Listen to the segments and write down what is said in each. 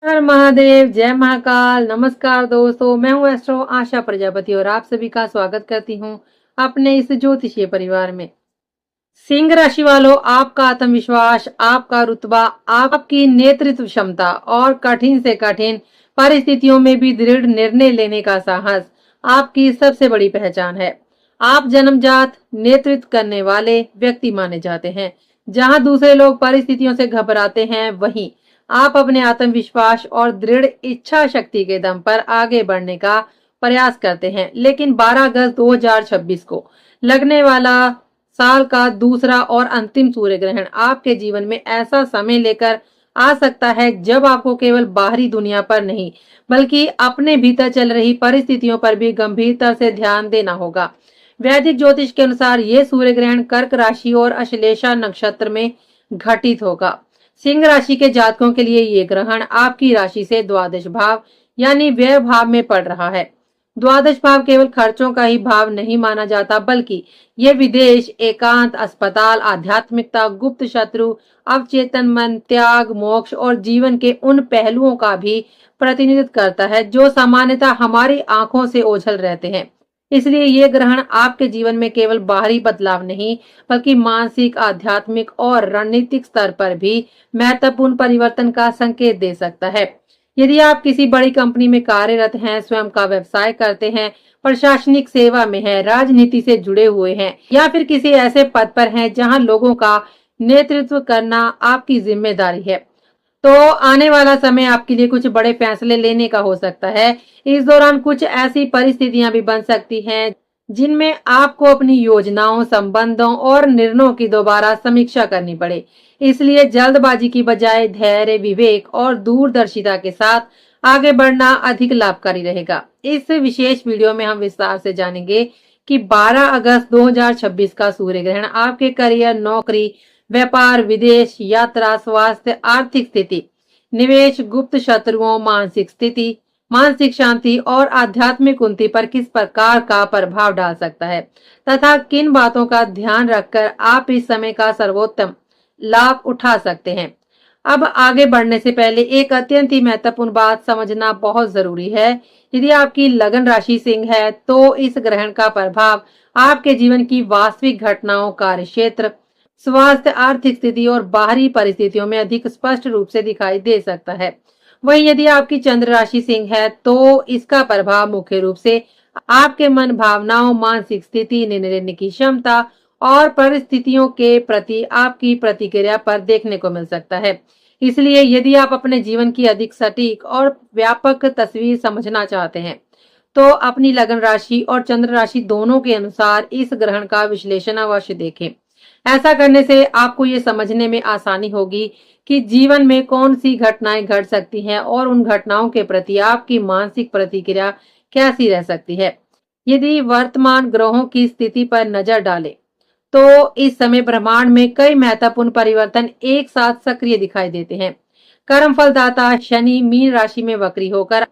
हर महादेव, जय महाकाल। नमस्कार दोस्तों, मैं हूँ एस्ट्रो आशा प्रजापति और आप सभी का स्वागत करती हूँ अपने इस ज्योतिषीय परिवार में। सिंह राशि वालों, आपका आत्मविश्वास, आपका रुतबा, आपकी नेतृत्व क्षमता और कठिन से कठिन परिस्थितियों में भी दृढ़ निर्णय लेने का साहस आपकी सबसे बड़ी पहचान है। आप जन्मजात नेतृत्व करने वाले व्यक्ति माने जाते हैं। जहां दूसरे लोग परिस्थितियों से घबराते हैं, वहीं आप अपने आत्मविश्वास और दृढ़ इच्छा शक्ति के दम पर आगे बढ़ने का प्रयास करते हैं। लेकिन 12 अगस्त 2026 को लगने वाला साल का दूसरा और अंतिम सूर्य ग्रहण आपके जीवन में ऐसा समय लेकर आ सकता है जब आपको केवल बाहरी दुनिया पर नहीं बल्कि अपने भीतर चल रही परिस्थितियों पर भी गंभीरता से ध्यान देना होगा। वैदिक ज्योतिष के अनुसार ये सूर्य ग्रहण कर्क राशि और अश्लेषा नक्षत्र में घटित होगा। सिंह राशि के जातकों के लिए ये ग्रहण आपकी राशि से द्वादश भाव यानी व्यय भाव में पड़ रहा है। द्वादश भाव केवल खर्चों का ही भाव नहीं माना जाता, बल्कि ये विदेश, एकांत, अस्पताल, आध्यात्मिकता, गुप्त शत्रु, अवचेतन मन, त्याग, मोक्ष और जीवन के उन पहलुओं का भी प्रतिनिधित्व करता है जो सामान्यतः हमारी आंखों से ओझल रहते हैं। इसलिए ये ग्रहण आपके जीवन में केवल बाहरी बदलाव नहीं बल्कि मानसिक, आध्यात्मिक और रणनीतिक स्तर पर भी महत्वपूर्ण परिवर्तन का संकेत दे सकता है। यदि आप किसी बड़ी कंपनी में कार्यरत हैं, स्वयं का व्यवसाय करते हैं, प्रशासनिक सेवा में हैं, राजनीति से जुड़े हुए हैं या फिर किसी ऐसे पद पर हैं जहां लोगों का नेतृत्व करना आपकी जिम्मेदारी है, तो आने वाला समय आपके लिए कुछ बड़े फैसले लेने का हो सकता है। इस दौरान कुछ ऐसी परिस्थितियां भी बन सकती हैं जिनमें आपको अपनी योजनाओं, संबंधों और निर्णयों की दोबारा समीक्षा करनी पड़े। इसलिए जल्दबाजी की बजाय धैर्य, विवेक और दूरदर्शिता के साथ आगे बढ़ना अधिक लाभकारी रहेगा। इस विशेष वीडियो में हम विस्तार से जानेंगे कि 12 अगस्त 2026 का सूर्य ग्रहण आपके करियर, नौकरी, व्यापार, विदेश, यात्रा, स्वास्थ्य, आर्थिक स्थिति, निवेश, गुप्त शत्रुओं, मानसिक स्थिति, मानसिक शांति और आध्यात्मिक उन्नति पर किस प्रकार का प्रभाव डाल सकता है तथा किन बातों का ध्यान रखकर आप इस समय का सर्वोत्तम लाभ उठा सकते हैं। अब आगे बढ़ने से पहले एक अत्यंत ही महत्वपूर्ण बात समझना बहुत जरूरी है। यदि आपकी लगन राशि सिंह है तो इस ग्रहण का प्रभाव आपके जीवन की वास्तविक घटनाओं, कार्यक्षेत्र, स्वास्थ्य, आर्थिक स्थिति और बाहरी परिस्थितियों में अधिक स्पष्ट रूप से दिखाई दे सकता है। वहीं यदि आपकी चंद्र राशि सिंह है तो इसका प्रभाव मुख्य रूप से आपके मन, भावनाओं, मानसिक स्थिति, निर्णय लेने की क्षमता और परिस्थितियों के प्रति आपकी प्रतिक्रिया पर देखने को मिल सकता है। इसलिए यदि आप अपने जीवन की अधिक सटीक और व्यापक तस्वीर समझना चाहते हैं तो अपनी लगन राशि और चंद्र राशि दोनों के अनुसार इस ग्रहण का विश्लेषण अवश्य देखें। ऐसा करने से आपको ये समझने में आसानी होगी कि जीवन में कौन सी घटनाएं घट सकती हैं और उन घटनाओं के प्रति आपकी मानसिक प्रतिक्रिया कैसी रह सकती है। यदि वर्तमान ग्रहों की स्थिति पर नजर डालें तो इस समय ब्रह्मांड में कई महत्वपूर्ण परिवर्तन एक साथ सक्रिय दिखाई देते हैं। कर्म फलदाता शनि मीन राशि में वक्री होकर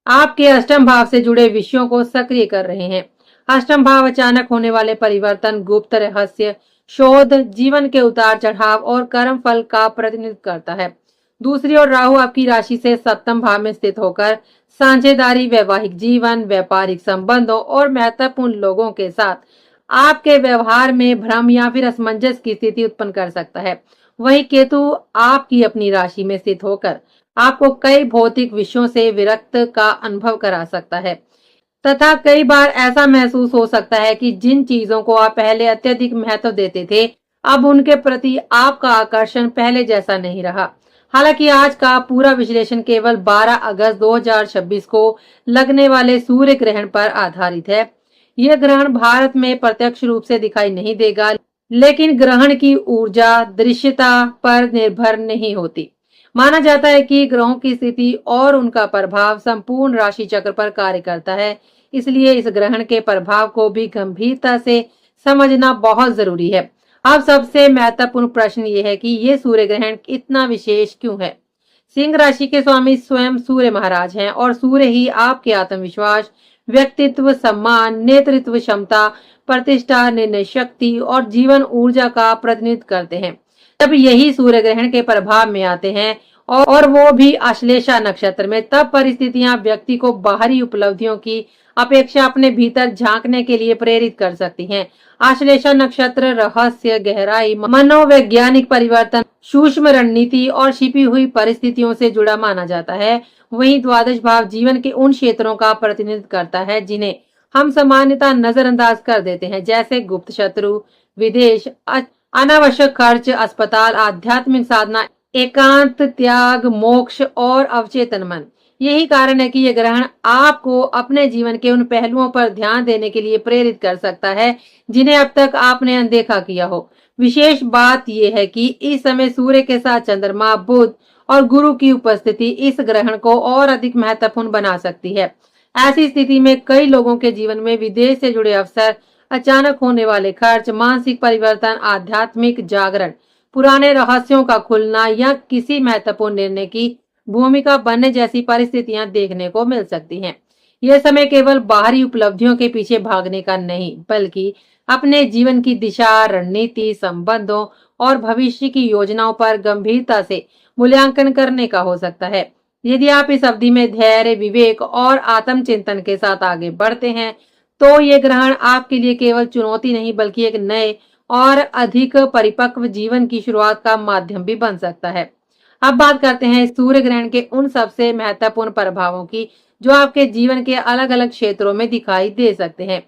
आपके अष्टम भाव से जुड़े विषयों को सक्रिय कर रहे हैं। अष्टम भाव अचानक होने वाले परिवर्तन, गुप्त रहस्य, शोध, जीवन के उतार चढ़ाव और कर्म फल का प्रतिनिधित्व करता है। दूसरी ओर राहु आपकी राशि से सप्तम भाव में स्थित होकर साझेदारी, वैवाहिक जीवन, व्यापारिक संबंधों और महत्वपूर्ण लोगों के साथ आपके व्यवहार में भ्रम या फिर असमंजस की स्थिति उत्पन्न कर सकता है। वहीं केतु आपकी अपनी राशि में स्थित होकर आपको कई भौतिक विषयों से विरक्त का अनुभव करा सकता है तथा कई बार ऐसा महसूस हो सकता है कि जिन चीजों को आप पहले अत्यधिक महत्व देते थे, अब उनके प्रति आपका आकर्षण पहले जैसा नहीं रहा। हालांकि आज का पूरा विश्लेषण केवल 12 अगस्त 2026 को लगने वाले सूर्य ग्रहण पर आधारित है। यह ग्रहण भारत में प्रत्यक्ष रूप से दिखाई नहीं देगा, लेकिन ग्रहण की ऊर्जा दृश्यता पर निर्भर नहीं होती। माना जाता है कि ग्रहों की स्थिति और उनका प्रभाव संपूर्ण राशि चक्र पर कार्य करता है। इसलिए इस ग्रहण के प्रभाव को भी गंभीरता से समझना बहुत जरूरी है। अब सबसे महत्वपूर्ण प्रश्न ये है कि ये सूर्य ग्रहण इतना विशेष क्यों है। सिंह राशि के स्वामी स्वयं सूर्य महाराज हैं और सूर्य ही आपके आत्मविश्वास, व्यक्तित्व, सम्मान, नेतृत्व क्षमता, प्रतिष्ठा, निर्णय शक्ति और जीवन ऊर्जा का प्रतिनिधित्व करते हैं। जब यही सूर्य ग्रहण के प्रभाव में आते हैं और वो भी आश्लेषा नक्षत्र में, तब परिस्थितियां व्यक्ति को बाहरी उपलब्धियों की अपेक्षा अपने भीतर झांकने के लिए प्रेरित कर सकती हैं। आश्लेषा नक्षत्र रहस्य, गहराई, मनोवैज्ञानिक परिवर्तन, सूक्ष्म रणनीति और छिपी हुई परिस्थितियों से जुड़ा माना जाता है। वहीं द्वादश भाव जीवन के उन क्षेत्रों का प्रतिनिधित्व करता है जिन्हें हम सामान्यतः नजरअंदाज कर देते हैं, जैसे गुप्त शत्रु, विदेश, अनावश्यक खर्च, अस्पताल, आध्यात्मिक साधना, एकांत, त्याग, मोक्ष और अवचेतन मन। यही कारण है कि यह ग्रहण आपको अपने जीवन के उन पहलुओं पर ध्यान देने के लिए प्रेरित कर सकता है जिन्हें अब तक आपने अनदेखा किया हो। विशेष बात यह है कि इस समय सूर्य के साथ चंद्रमा, बुध और गुरु की उपस्थिति इस ग्रहण को और अधिक महत्वपूर्ण बना सकती है। ऐसी स्थिति में कई लोगों के जीवन में विदेश से जुड़े अवसर, अचानक होने वाले खर्च, मानसिक परिवर्तन, आध्यात्मिक जागरण, पुराने रहस्यों का खुलना या किसी महत्वपूर्ण निर्णय की भूमिका बनने जैसी परिस्थितियां देखने को मिल सकती हैं। यह समय केवल बाहरी उपलब्धियों के पीछे भागने का नहीं, बल्कि अपने जीवन की दिशा, रणनीति, संबंधों और भविष्य की योजनाओं पर गंभीरता से मूल्यांकन करने का हो सकता है। यदि आप इस अवधि में धैर्य, विवेक और आत्मचिंतन के साथ आगे बढ़ते हैं, तो ये ग्रहण आपके लिए केवल चुनौती नहीं, बल्कि एक नए और अधिक परिपक्व जीवन की शुरुआत का माध्यम भी बन सकता है। अब बात करते हैं सूर्य ग्रहण के उन सबसे महत्वपूर्ण प्रभावों की जो आपके जीवन के अलग अलग क्षेत्रों में दिखाई दे सकते हैं।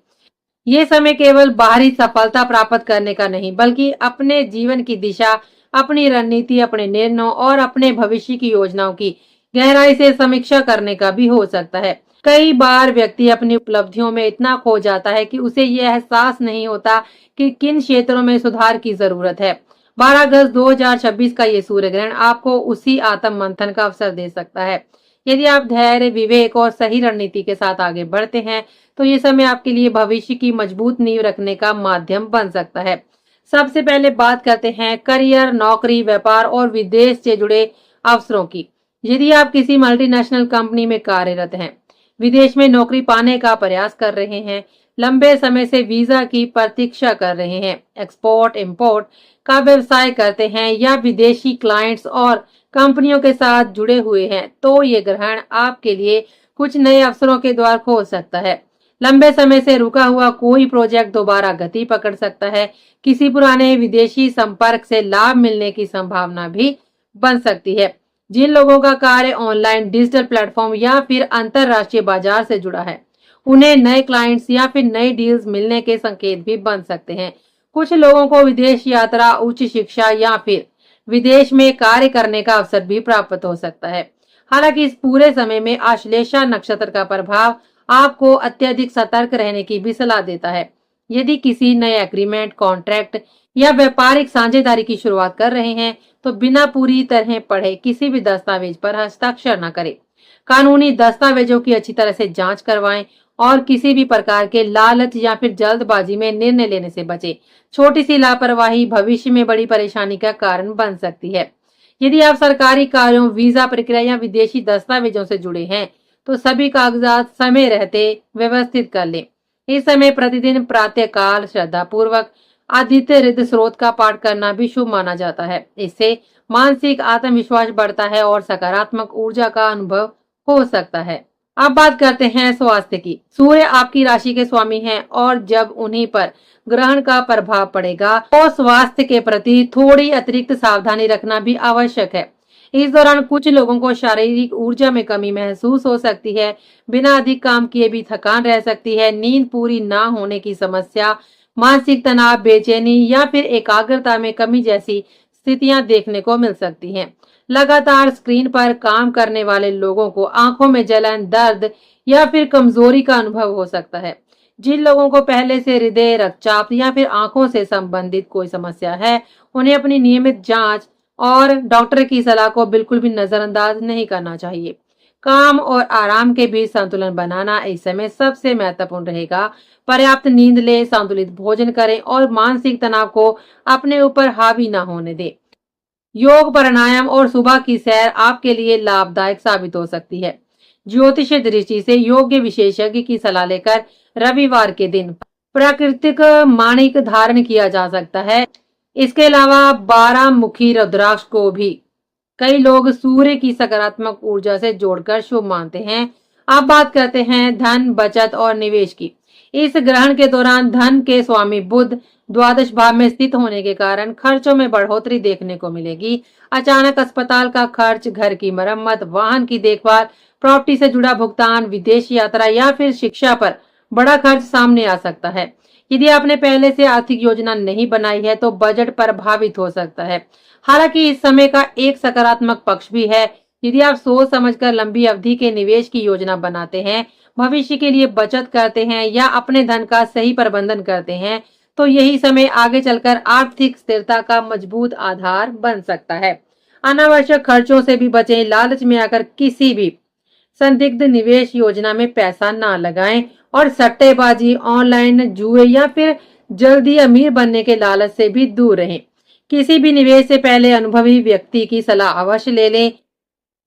ये समय केवल बाहरी सफलता प्राप्त करने का नहीं, बल्कि अपने जीवन की दिशा, अपनी रणनीति, अपने निर्णयों और अपने भविष्य की योजनाओं की गहराई से समीक्षा करने का भी हो सकता है। कई बार व्यक्ति अपनी उपलब्धियों में इतना खो जाता है कि उसे यह एहसास नहीं होता कि किन क्षेत्रों में सुधार की जरूरत है। 12 अगस्त 2026 का ये सूर्य ग्रहण आपको उसी आत्म मंथन का अवसर दे सकता है। यदि आप धैर्य, विवेक और सही रणनीति के साथ आगे बढ़ते हैं, तो ये समय आपके लिए भविष्य की मजबूत नींव रखने का माध्यम बन सकता है। सबसे पहले बात करते हैं करियर, नौकरी, व्यापार और विदेश से जुड़े अवसरों की। यदि आप किसी मल्टीनेशनल कंपनी में कार्यरत हैं, विदेश में नौकरी पाने का प्रयास कर रहे हैं, लंबे समय से वीजा की प्रतीक्षा कर रहे हैं, एक्सपोर्ट इंपोर्ट का व्यवसाय करते हैं या विदेशी क्लाइंट्स और कंपनियों के साथ जुड़े हुए हैं, तो ये ग्रहण आपके लिए कुछ नए अवसरों के द्वार खोल सकता है। लंबे समय से रुका हुआ कोई प्रोजेक्ट दोबारा गति पकड़ सकता है। किसी पुराने विदेशी संपर्क से लाभ मिलने की संभावना भी बन सकती है। जिन लोगों का कार्य ऑनलाइन, डिजिटल प्लेटफॉर्म या फिर अंतरराष्ट्रीय बाजार से जुड़ा है, उन्हें नए क्लाइंट्स या फिर नई डील्स मिलने के संकेत भी बन सकते हैं। कुछ लोगों को विदेश यात्रा, उच्च शिक्षा या फिर विदेश में कार्य करने का अवसर भी प्राप्त हो सकता है। हालांकि इस पूरे समय में आश्लेषा नक्षत्र का प्रभाव आपको अत्यधिक सतर्क रहने की भी सलाह देता है। यदि किसी नए एग्रीमेंट, कॉन्ट्रैक्ट या व्यापारिक साझेदारी की शुरुआत कर रहे हैं, तो बिना पूरी तरह पढ़े किसी भी दस्तावेज पर हस्ताक्षर न करें। कानूनी दस्तावेजों की अच्छी तरह से जांच करवाएं और किसी भी प्रकार के लालच या फिर जल्दबाजी में निर्णय लेने से बचें। छोटी सी लापरवाही भविष्य में बड़ी परेशानी का कारण बन सकती है। यदि आप सरकारी कार्यों, वीजा प्रक्रिया या विदेशी दस्तावेजों से जुड़े हैं, तो सभी कागजात समय रहते व्यवस्थित कर लें। इस समय प्रतिदिन प्रातःकाल श्रद्धा पूर्वक आदित्य हृदय स्रोत का पाठ करना भी शुभ माना जाता है। इससे मानसिक आत्मविश्वास बढ़ता है और सकारात्मक ऊर्जा का अनुभव हो सकता है। अब बात करते हैं स्वास्थ्य की। सूर्य आपकी राशि के स्वामी हैं और जब उन्हीं पर ग्रहण का प्रभाव पड़ेगा, तो स्वास्थ्य के प्रति थोड़ी अतिरिक्त सावधानी रखना भी आवश्यक है। इस दौरान कुछ लोगों को शारीरिक ऊर्जा में कमी महसूस हो सकती है, बिना अधिक काम किए भी थकान रह सकती है, नींद पूरी ना होने की समस्या, मानसिक तनाव, बेचैनी या फिर एकाग्रता में कमी जैसी स्थितियां देखने को मिल सकती हैं। लगातार स्क्रीन पर काम करने वाले लोगों को आंखों में जलन, दर्द या फिर कमजोरी का अनुभव हो सकता है। जिन लोगों को पहले से हृदय, रक्तचाप या फिर आंखों से संबंधित कोई समस्या है, उन्हें अपनी नियमित जांच और डॉक्टर की सलाह को बिल्कुल भी नजरअंदाज नहीं करना चाहिए। काम और आराम के बीच संतुलन बनाना इस समय सबसे महत्वपूर्ण रहेगा। पर्याप्त नींद लें, संतुलित भोजन करें और मानसिक तनाव को अपने ऊपर हावी ना होने दें। योग, प्राणायाम और सुबह की सैर आपके लिए लाभदायक साबित हो सकती है। ज्योतिष दृष्टि से योग्य विशेषज्ञ की सलाह लेकर रविवार के दिन प्राकृतिक माणिक धारण किया जा सकता है। इसके अलावा 12 मुखी रुद्राक्ष को भी कई लोग सूर्य की सकारात्मक ऊर्जा से जोड़कर शुभ मानते हैं। अब बात करते हैं धन, बचत और निवेश की। इस ग्रहण के दौरान धन के स्वामी बुध द्वादश भाव में स्थित होने के कारण खर्चों में बढ़ोतरी देखने को मिलेगी। अचानक अस्पताल का खर्च, घर की मरम्मत, वाहन की देखभाल, प्रॉपर्टी से जुड़ा भुगतान, विदेश यात्रा या फिर शिक्षा पर बड़ा खर्च सामने आ सकता है। यदि आपने पहले से आर्थिक योजना नहीं बनाई है तो बजट प्रभावित हो सकता है। हालांकि इस समय का एक सकारात्मक पक्ष भी है। यदि आप सोच समझकर लंबी अवधि के निवेश की योजना बनाते हैं, भविष्य के लिए बचत करते हैं या अपने धन का सही प्रबंधन करते हैं, तो यही समय आगे चलकर आर्थिक स्थिरता का मजबूत आधार बन सकता है। अनावश्यक खर्चों से भी बचें। लालच में आकर किसी भी संदिग्ध निवेश योजना में पैसा ना लगाएं और सट्टेबाजी, ऑनलाइन जुए या फिर जल्दी अमीर बनने के लालच से भी दूर रहें। किसी भी निवेश से पहले अनुभवी व्यक्ति की सलाह अवश्य ले लें।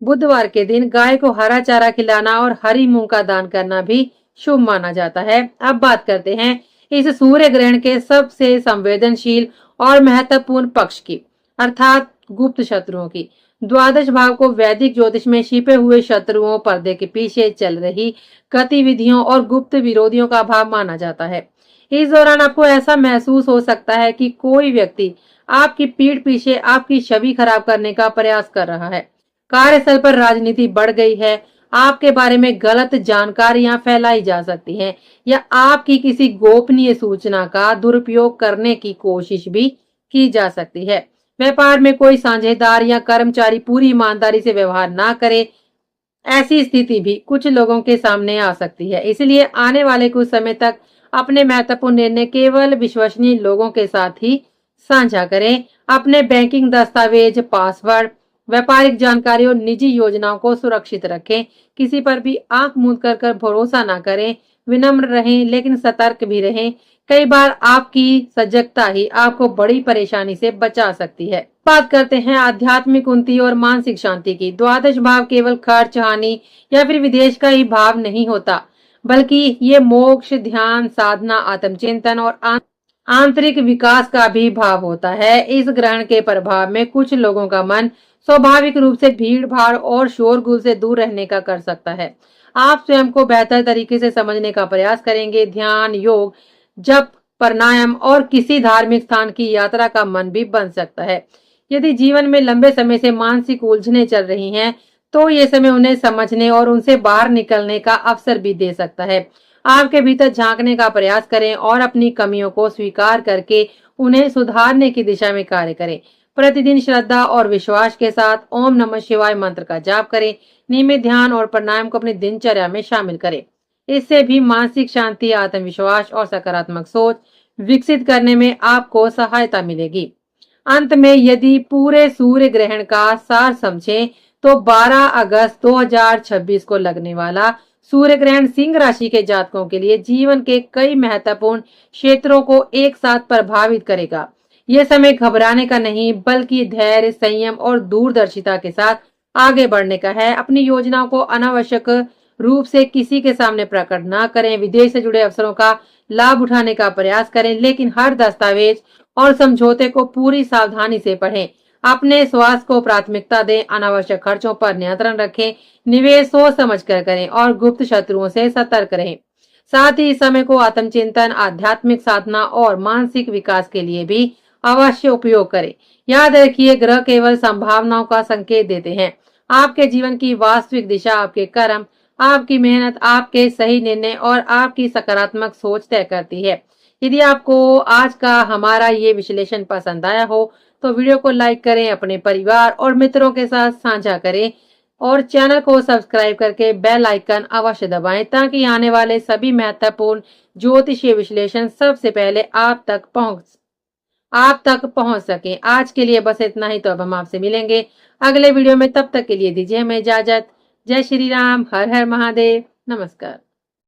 बुधवार के दिन गाय को हरा चारा खिलाना और हरी मूंग का दान करना भी शुभ माना जाता है। अब बात करते हैं इस सूर्य ग्रहण के सबसे संवेदनशील और महत्वपूर्ण पक्ष की, अर्थात गुप्त शत्रुओं की। द्वादश भाव को वैदिक ज्योतिष में छिपे हुए शत्रुओं, पर्दे के पीछे चल रही गतिविधियों और गुप्त विरोधियों का भाव माना जाता है। इस दौरान आपको ऐसा महसूस हो सकता है कि कोई व्यक्ति आपकी पीठ पीछे आपकी छवि खराब करने का प्रयास कर रहा है। कार्यस्थल पर राजनीति बढ़ गई है। आपके बारे में गलत जानकारियां फैलाई जा सकती हैं या आपकी किसी गोपनीय सूचना का दुरुपयोग करने की कोशिश भी की जा सकती है। व्यापार में कोई साझेदार या कर्मचारी पूरी ईमानदारी से व्यवहार ना करे, ऐसी स्थिति भी कुछ लोगों के सामने आ सकती है। इसलिए आने वाले कुछ समय तक अपने महत्वपूर्ण निर्णय केवल विश्वसनीय लोगों के साथ ही साझा करें। अपने बैंकिंग दस्तावेज, पासवर्ड, व्यापारिक जानकारी और निजी योजनाओं को सुरक्षित रखें। किसी पर भी आंख मूंद कर भरोसा ना करें। विनम्र रहें लेकिन सतर्क भी रहें। कई बार आपकी सजगता ही आपको बड़ी परेशानी से बचा सकती है। बात करते हैं आध्यात्मिक उन्नति और मानसिक शांति की। द्वादश भाव केवल खर्च, हानि या फिर विदेश का ही भाव नहीं होता, बल्कि ये मोक्ष, ध्यान, साधना, आत्मचिंतन और आंतरिक विकास का भी भाव होता है। इस ग्रहण के प्रभाव में कुछ लोगों का मन स्वाभाविक रूप से भीड़ भाड़ और शोरगुल से दूर रहने का कर सकता है। आप स्वयं को बेहतर तरीके से समझने का प्रयास करेंगे। ध्यान, योग, जप, प्राणायाम और किसी धार्मिक स्थान की यात्रा का मन भी बन सकता है। यदि जीवन में लंबे समय से मानसिक उलझनें चल रही हैं, तो ये समय उन्हें समझने और उनसे बाहर निकलने का अवसर भी दे सकता है। आपके भीतर झांकने का प्रयास करें और अपनी कमियों को स्वीकार करके उन्हें सुधारने की दिशा में कार्य करें। प्रतिदिन श्रद्धा और विश्वास के साथ ओम नमः शिवाय मंत्र का जाप करें। नियमित ध्यान और प्राणायाम को अपनी दिनचर्या में शामिल करें। इससे भी मानसिक शांति, आत्मविश्वास और सकारात्मक सोच विकसित करने में आपको सहायता मिलेगी। अंत में यदि पूरे सूर्य ग्रहण का सार समझें तो 12 अगस्त 2026 को लगने वाला सूर्य ग्रहण सिंह राशि के जातकों के लिए जीवन के कई महत्वपूर्ण क्षेत्रों को एक साथ प्रभावित करेगा। यह समय घबराने का नहीं, बल्कि धैर्य, संयम और दूरदर्शिता के साथ आगे बढ़ने का है। अपनी योजनाओं को अनावश्यक रूप से किसी के सामने प्रकट ना करें। विदेश से जुड़े अवसरों का लाभ उठाने का प्रयास करें, लेकिन हर दस्तावेज और समझौते को पूरी सावधानी से पढ़ें। अपने स्वास्थ्य को प्राथमिकता दें। अनावश्यक खर्चों पर नियंत्रण रखें। निवेश सोच समझ कर करें और गुप्त शत्रुओं से सतर्क रहें। साथ ही इस समय को आत्मचिंतन, आध्यात्मिक साधना और मानसिक विकास के लिए भी अवश्य उपयोग करें। याद रखिए, ग्रह केवल संभावनाओं का संकेत देते हैं। आपके जीवन की वास्तविक दिशा आपके कर्म, आपकी मेहनत, आपके सही निर्णय और आपकी सकारात्मक सोच तय करती है। यदि आपको आज का हमारा ये विश्लेषण पसंद आया हो तो वीडियो को लाइक करें, अपने परिवार और मित्रों के साथ साझा करें और चैनल को सब्सक्राइब करके बेल आइकन अवश्य दबाएं ताकि आने वाले सभी महत्वपूर्ण ज्योतिषीय विश्लेषण सबसे पहले आप तक पहुंच सके। आज के लिए बस इतना ही। तो अब हम आपसे मिलेंगे अगले वीडियो में। तब तक के लिए दीजिए हमें इजाजत। जय श्री राम। हर हर महादेव। नमस्कार।